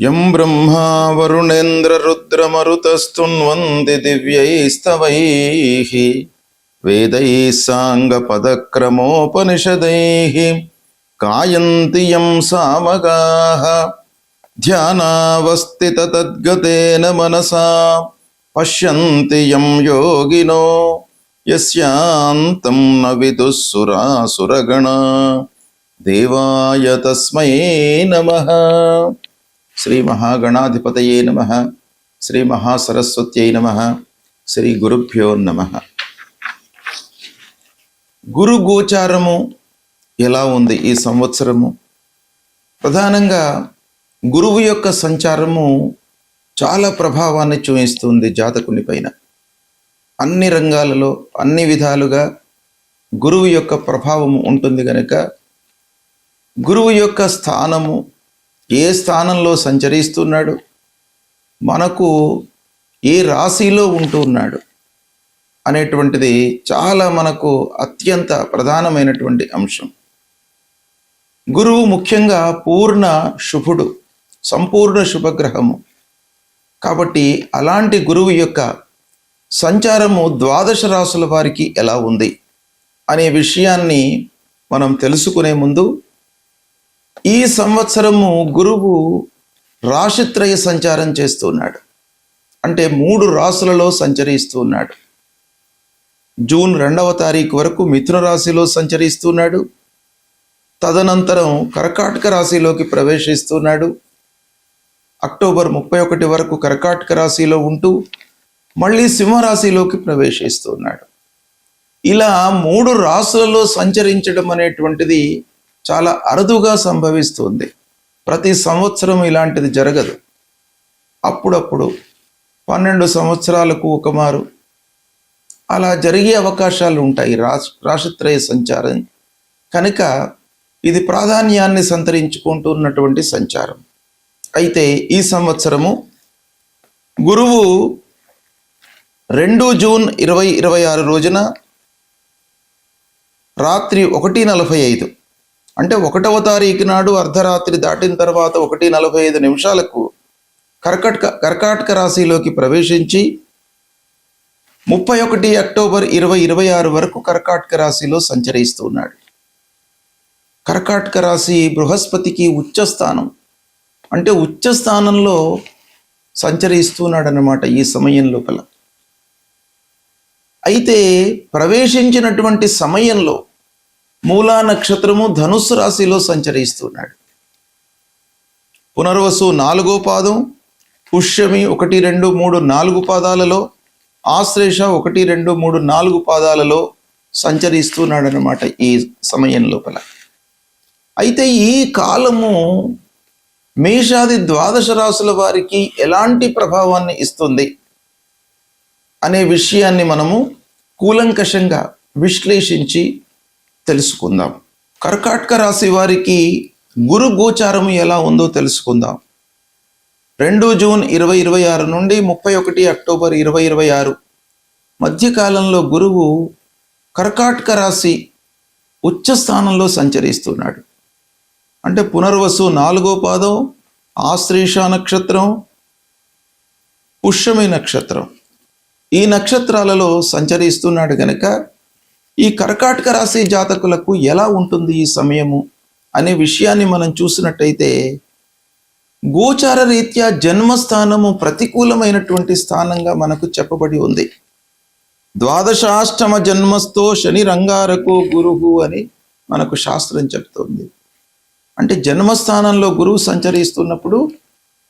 యం బ్రహ్మా వరుణేంద్ర రుద్రమరుతస్తున్వంది దివ్యైస్తవైః వేదైః సాంగపదక్రమోపనిషదైః గాయంతి యం సామగాః ధ్యానావస్థిత తద్గతేన మనసా పశ్యంతి యం యోగినో యస్యాంతం న విదుః సురాసురగణా దేవాయ తస్మై నమః. శ్రీ మహాగణాధిపతయే నమః. శ్రీ మహాసరస్వత్యై నమః. శ్రీ గురుభ్యో నమః. గురు గోచారము ఎలా ఉంది ఈ సంవత్సరము? ప్రధానంగా గురువు యొక్క సంచారము చాలా ప్రభావాన్ని చూపిస్తుంది జాతకుని పైన. అన్ని రంగాలలో అన్ని విధాలుగా గురువు యొక్క ప్రభావం ఉంటుంది కనుక గురువు యొక్క స్థానము ఏ స్థానంలో సంచరిస్తున్నాడు, మనకు ఏ రాశిలో ఉంటున్నాడు అనేటువంటిది చాలా మనకు అత్యంత ప్రధానమైనటువంటి అంశం. గురువు ముఖ్యంగా పూర్ణ శుభుడు, సంపూర్ణ శుభగ్రహము. కాబట్టి అలాంటి గురువు యొక్క సంచారము ద్వాదశ రాశుల వారికి ఎలా ఉంది అనే విషయాన్ని మనం తెలుసుకునే ముందు, ఈ సంవత్సరము గురువు రాశిత్రయ సంచారం చేస్తున్నాడు. అంటే 3 రాశులలో సంచరిస్తున్నాడు. జూన్ 2వ తారీఖు వరకు మిథున రాశిలో సంచరిస్తున్నాడు. తదనంతరం కర్కాటక రాశిలోకి ప్రవేశిస్తున్నాడు. అక్టోబర్ 31 వరకు కర్కాటక రాశిలో ఉంటూ మళ్ళీ సింహరాశిలోకి ప్రవేశిస్తున్నాడు. ఇలా 3 రాశులలో సంచరించడం అనేటువంటిది చాలా అరుదుగా సంభవిస్తుంది. ప్రతి సంవత్సరం ఇలాంటిది జరగదు. అప్పుడప్పుడు 12 సంవత్సరాలకు ఒకమారు అలా జరిగే అవకాశాలు ఉంటాయి రాశిత్రయ సంచారం కనుక ఇది ప్రాధాన్యాన్ని సంతరించుకుంటున్నటువంటి సంచారం. అయితే ఈ సంవత్సరము గురువు 2 జూన్ 2026 రోజున రాత్రి 1:45 అంటే 1వ తారీఖు నాడు అర్ధరాత్రి దాటిన తర్వాత 1:45 నిమిషాలకు కర్కాటక రాశిలోకి ప్రవేశించి 31 అక్టోబర్ 2026 వరకు కర్కాటక రాశిలో సంచరిస్తున్నాడు. కర్కాటక రాశి బృహస్పతికి ఉచ్చస్థానం, అంటే ఉచ్చస్థానంలో సంచరిస్తున్నాడు అన్నమాట ఈ సమయం లోపల. అయితే ప్రవేశించినటువంటి సమయంలో మూలా నక్షత్రము ధనుస్సు రాశిలో సంచరిస్తున్నాడు. పునర్వసు 4వ పాదం, పుష్యమి 1, 2, 3, 4 పాదాలలో, ఆశ్లేష 1, 2, 3, 4 పాదాలలో సంచరిస్తున్నాడు అన్నమాట ఈ సమయం లోపల. అయితే ఈ కాలము మేషాది ద్వాదశ రాశుల వారికి ఎలాంటి ప్రభావాన్ని ఇస్తుంది అనే విషయాన్ని మనము కూలంకషంగా విశ్లేషించి తెలుసుకుందాం. కర్కాటక రాశి వారికి గురు గోచారము ఎలా ఉందో తెలుసుకుందాం. 2 జూన్ 2026 నుండి 31 అక్టోబర్ 2026 మధ్యకాలంలో గురువు కర్కాటక రాశి ఉచ్చ స్థానంలో సంచరిస్తున్నాడు. అంటే పునర్వసు 4వ పాదం, ఆశ్లేష నక్షత్రం, పుష్యమి నక్షత్రం, ఈ నక్షత్రాలలో సంచరిస్తున్నాడు గనక ఈ కర్కాటక రాశి జాతకులకు ఎలా ఉంటుంది ఈ సమయము అనే విషయాన్ని మనం చూసినట్టయితే, గోచార రీత్యా జన్మస్థానము ప్రతికూలమైనటువంటి స్థానంగా మనకు చెప్పబడి ఉంది. ద్వాదశాష్టమ జన్మస్థో శని రంగారకో గురువు అని మనకు శాస్త్రం చెప్తోంది. అంటే జన్మస్థానంలో గురువు సంచరిస్తున్నప్పుడు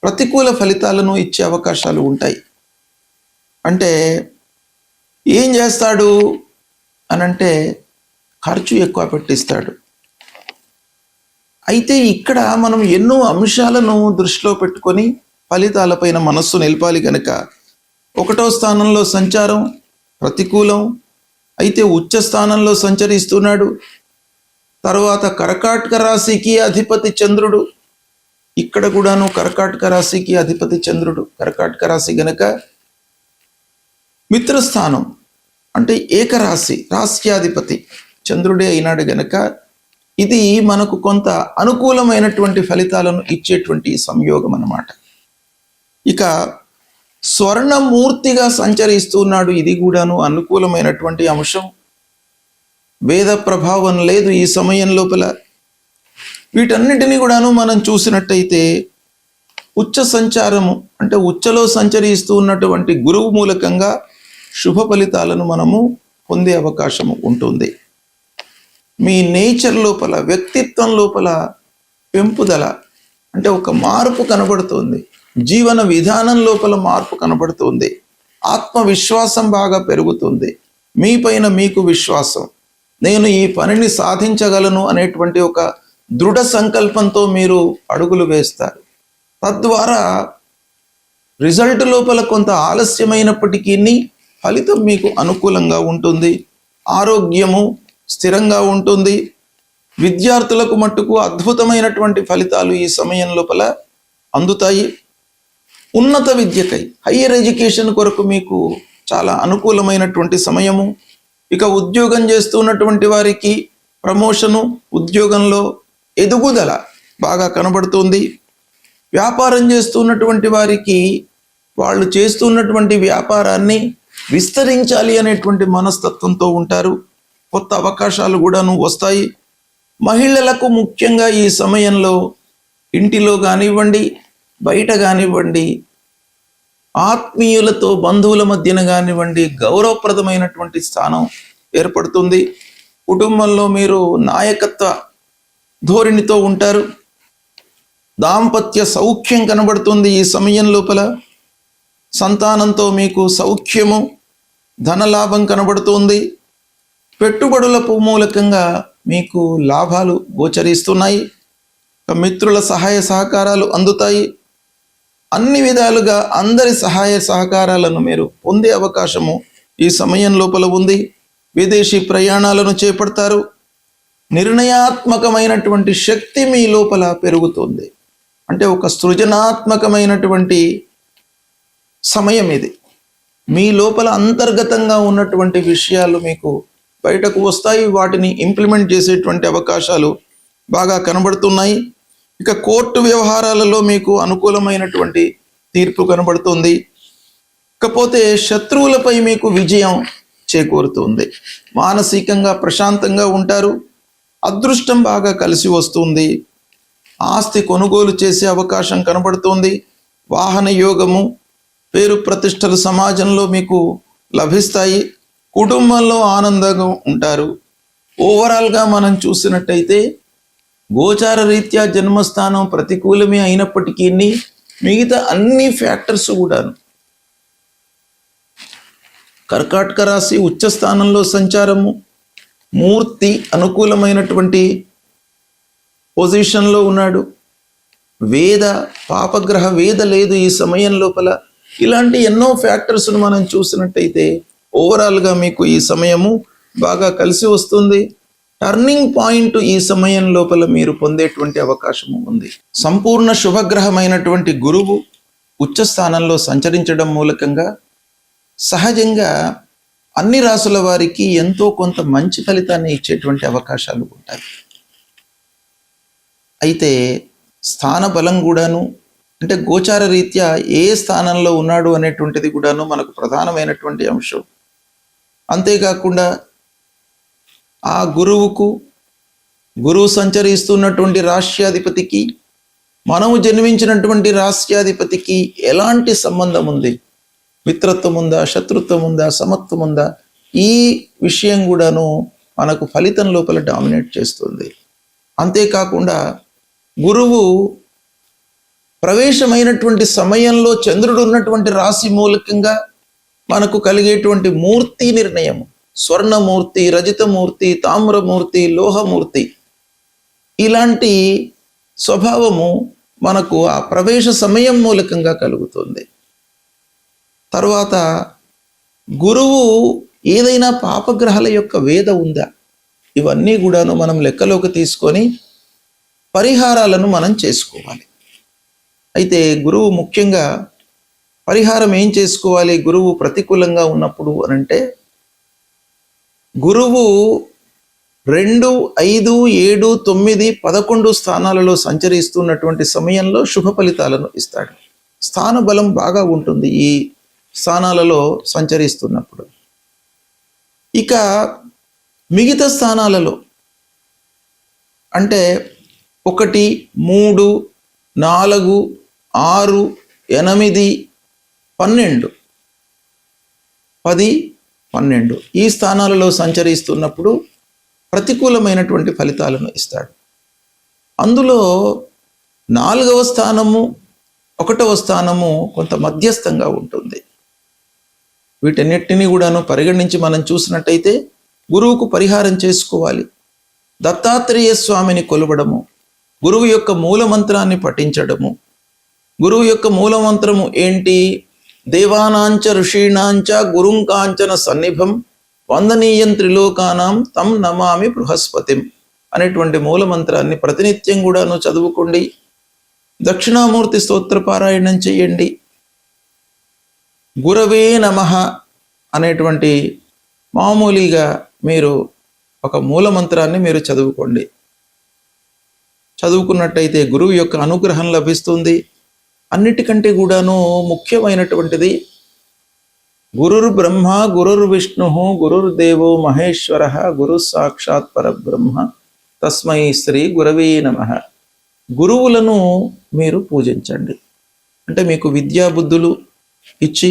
ప్రతికూల ఫలితాలను ఇచ్చే అవకాశాలు ఉంటాయి. అంటే ఏం చేస్తాడు అనంటే ఖర్చు ఎక్కువ పెట్టిస్తాడు. అయితే ఇక్కడ మనం ఎన్నో అంశాలను దృష్టిలో పెట్టుకొని ఫలితాలపైన మనస్సు నిలపాలి కనుక 1వ స్థానంలో సంచారం ప్రతికూలం, అయితే ఉచ్చ స్థానంలో సంచరిస్తున్నాడు. తర్వాత కర్కాటక రాశికి అధిపతి చంద్రుడు, ఇక్కడ కూడాను కర్కాటక రాశికి అధిపతి చంద్రుడు. కర్కాటక రాశి గనక మిత్రస్థానం, అంటే ఏకరాశి, రాశ్యాధిపతి చంద్రుడే అయినాడు గనక ఇది మనకు కొంత అనుకూలమైనటువంటి ఫలితాలను ఇచ్చేటువంటి సంయోగం అన్నమాట. ఇక స్వర్ణమూర్తిగా సంచరిస్తున్నాడు, ఇది కూడాను అనుకూలమైనటువంటి అంశం. వేద ప్రభావం లేదు ఈ సమయం లోపల. వీటన్నిటినీ కూడాను మనం చూసినట్టయితే ఉచ్చ సంచారము అంటే ఉచ్చలో సంచరిస్తూ ఉన్నటువంటి గురువు మూలకంగా శుభ ఫలితాలను మనము పొందే అవకాశం ఉంటుంది. మీ నేచర్ లోపల, వ్యక్తిత్వం లోపల పెంపుదల అంటే ఒక మార్పు కనబడుతుంది. జీవన విధానం లోపల మార్పు కనబడుతుంది. ఆత్మవిశ్వాసం బాగా పెరుగుతుంది. మీపైన మీకు విశ్వాసం, నేను ఈ పనిని సాధించగలను అనేటువంటి ఒక దృఢ సంకల్పంతో మీరు అడుగులు వేస్తారు. తద్వారా రిజల్ట్ లోపల కొంత ఆలస్యమైనప్పటికీ ఫలితం మీకు అనుకూలంగా ఉంటుంది. ఆరోగ్యము స్థిరంగా ఉంటుంది. విద్యార్థులకు మట్టుకు అద్భుతమైనటువంటి ఫలితాలు ఈ సమయం లోపల అందుతాయి. ఉన్నత విద్యకై, హయ్యర్ ఎడ్యుకేషన్ కొరకు మీకు చాలా అనుకూలమైనటువంటి సమయము. ఇక ఉద్యోగం చేస్తున్నటువంటి వారికి ప్రమోషను, ఉద్యోగంలో ఎదుగుదల బాగా కనబడుతుంది. వ్యాపారం చేస్తున్నటువంటి వారికి వాళ్ళు చేస్తున్నటువంటి వ్యాపారాన్ని విస్తరించాలి అనేటువంటి మనస్తత్వంతో ఉంటారు. కొత్త అవకాశాలు కూడాను వస్తాయి. మహిళలకు ముఖ్యంగా ఈ సమయంలో ఇంటిలో కానివ్వండి, బయట కానివ్వండి, ఆత్మీయులతో, బంధువుల మధ్యన కానివ్వండి, గౌరవప్రదమైనటువంటి స్థానం ఏర్పడుతుంది. కుటుంబంలో మీరు నాయకత్వ ధోరణితో ఉంటారు. దాంపత్య సౌఖ్యం కనబడుతుంది ఈ సమయం లోపల. సంతానంతో మీకు సౌఖ్యము, ధనలాభం కనబడుతుంది. పెట్టుబడుల మూలకంగా మీకు లాభాలు గోచరిస్తున్నాయి. మిత్రుల సహాయ సహకారాలు అందుతాయి. అన్ని విధాలుగా అందరి సహాయ సహకారాలను మీరు పొందే అవకాశము ఈ సమయం లోపల ఉంది. విదేశీ ప్రయాణాలను చేపడతారు. నిర్ణయాత్మకమైనటువంటి శక్తి మీ లోపల పెరుగుతుంది. అంటే ఒక సృజనాత్మకమైనటువంటి సమయం ఇది. మీ లోపల అంతర్గతంగా ఉన్నటువంటి విషయాలు మీకు బయటకు వస్తాయి. వాటిని ఇంప్లిమెంట్ చేసేటువంటి అవకాశాలు బాగా కనబడుతున్నాయి. ఇక కోర్టు వ్యవహారాలలో మీకు అనుకూలమైనటువంటి తీర్పు కనబడుతుంది. ఇకపోతే శత్రువులపై మీకు విజయం చేకూరుతుంది. మానసికంగా ప్రశాంతంగా ఉంటారు. అదృష్టం బాగా కలిసి వస్తుంది. ఆస్తి కొనుగోలు చేసే అవకాశం కనబడుతుంది. వాహన యోగము, పేరు ప్రతిష్టలు సమాజంలో మీకు లభిస్తాయి. కుటుంబంలో ఆనందంగా ఉంటారు. ఓవరాల్గా మనం చూసినట్టయితే గోచార రీత్యా జన్మస్థానం ప్రతికూలమే అయినప్పటికీ మిగతా అన్ని ఫ్యాక్టర్స్ కూడాను, కర్కాటక రాశి ఉచ్చ స్థానంలో సంచారము, మూర్తి అనుకూలమైనటువంటి పొజిషన్లో ఉన్నాడు. వేద పాపగ్రహ వేద లేదు ఈ సమయం లోపల. ఇలాంటి ఎన్నో ఫ్యాక్టర్స్ను మనం చూసినట్టయితే ఓవరాల్గా మీకు ఈ సమయము బాగా కలిసి వస్తుంది. టర్నింగ్ పాయింట్ ఈ సమయం లోపల మీరు పొందేటువంటి అవకాశము ఉంది. సంపూర్ణ శుభగ్రహమైనటువంటి గురువు ఉచ్చ స్థానంలో సంచరించడం మూలకంగా సహజంగా అన్ని రాసుల వారికి ఎంతో కొంత మంచి ఫలితాన్ని ఇచ్చేటువంటి అవకాశాలు ఉంటాయి. అయితే స్థాన బలం కూడాను, అంటే గోచార రీత్యా ఏ స్థానంలో ఉన్నాడు అనేటువంటిది కూడాను మనకు ప్రధానమైనటువంటి అంశం. అంతేకాకుండా ఆ గురువు సంచరిస్తున్నటువంటి రాష్ట్రాధిపతికి, మనము జన్మించినటువంటి రాష్ట్రాధిపతికి ఎలాంటి సంబంధం ఉంది, మిత్రత్వం ఉందా, శత్రుత్వం ఉందా, సమత్వం ఉందా, ఈ విషయం కూడాను మనకు ఫలితం లోపల డామినేట్ చేస్తుంది. అంతేకాకుండా గురువు ప్రవేశమైనటువంటి సమయంలో చంద్రుడు ఉన్నటువంటి రాశి మూలకంగా మనకు కలిగేటువంటి మూర్తి నిర్ణయం, స్వర్ణమూర్తి, రజితమూర్తి, తామ్రమూర్తి, లోహమూర్తి, ఇలాంటి స్వభావము మనకు ఆ ప్రవేశ సమయం మూలకంగా కలుగుతుంది. తర్వాత గురువు ఏదైనా పాపగ్రహాల యొక్క వేద ఉందా, ఇవన్నీ కూడాను మనం లెక్కలోకి తీసుకొని పరిహారాలను మనం చేసుకోవాలి. అయితే గురువు ముఖ్యంగా పరిహారం ఏం చేసుకోవాలి గురువు ప్రతికూలంగా ఉన్నప్పుడు అనంటే, గురువు 2, 5, 7, 9, 11 స్థానాలలో సంచరిస్తున్నటువంటి సమయంలో శుభ ఫలితాలను ఇస్తాడు. స్థాన బలం బాగా ఉంటుంది ఈ స్థానాలలో సంచరిస్తున్నప్పుడు. ఇక మిగతా స్థానాలలో అంటే 1, 3, 4, 6, 8, 12, 10, 12 ఈ స్థానాలలో సంచరిస్తున్నప్పుడు ప్రతికూలమైనటువంటి ఫలితాలను ఇస్తాడు. అందులో 4వ స్థానము 1వ స్థానము కొంత మధ్యస్థంగా ఉంటుంది. వీటన్నిటిని కూడాను పరిగణించి మనం చూసినట్టయితే గురువుకు పరిహారం చేసుకోవాలి. దత్తాత్రేయ స్వామిని కొలవడము, గురువు యొక్క మూలమంత్రాన్ని పఠించడము. గురువు యొక్క మూలమంత్రము ఏంటి? దేవానాంచ ఋషీణాంచ గురుంకాంచన సన్నిభం వందనీయం త్రిలోకానాం తం నమామి బృహస్పతిం అనేటువంటి మూలమంత్రాన్ని ప్రతినిత్యం కూడాను చదువుకోండి. దక్షిణామూర్తి స్తోత్ర పారాయణం చేయండి. గురవే నమః అనేటువంటి మామూలుగా మీరు ఒక మూలమంత్రాన్ని మీరు చదువుకోండి. చదువుకున్నట్టయితే గురువు యొక్క అనుగ్రహం లభిస్తుంది. అన్నిటికంటే కూడాను ముఖ్యమైనటువంటిది గురుర్ బ్రహ్మ గురుర్ విష్ణు గురుర్దేవో మహేశ్వర గురు సాక్షాత్ పరబ్రహ్మ తస్మై శ్రీ గురవే నమః. గురువులను మీరు పూజించండి. అంటే మీకు విద్యాబుద్ధులు ఇచ్చి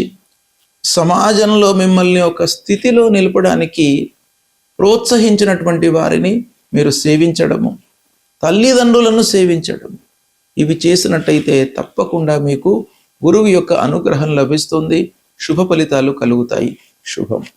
సమాజంలో మిమ్మల్ని ఒక స్థితిలో నిలపడానికి ప్రోత్సహించినటువంటి వారిని మీరు సేవించడము, తల్లిదండ్రులను సేవించడము, ఇవి చేసినట్టయితే తప్పకుండా మీకు గురువు యొక్క అనుగ్రహం లభిస్తుంది. శుభ ఫలితాలు కలుగుతాయి. శుభం.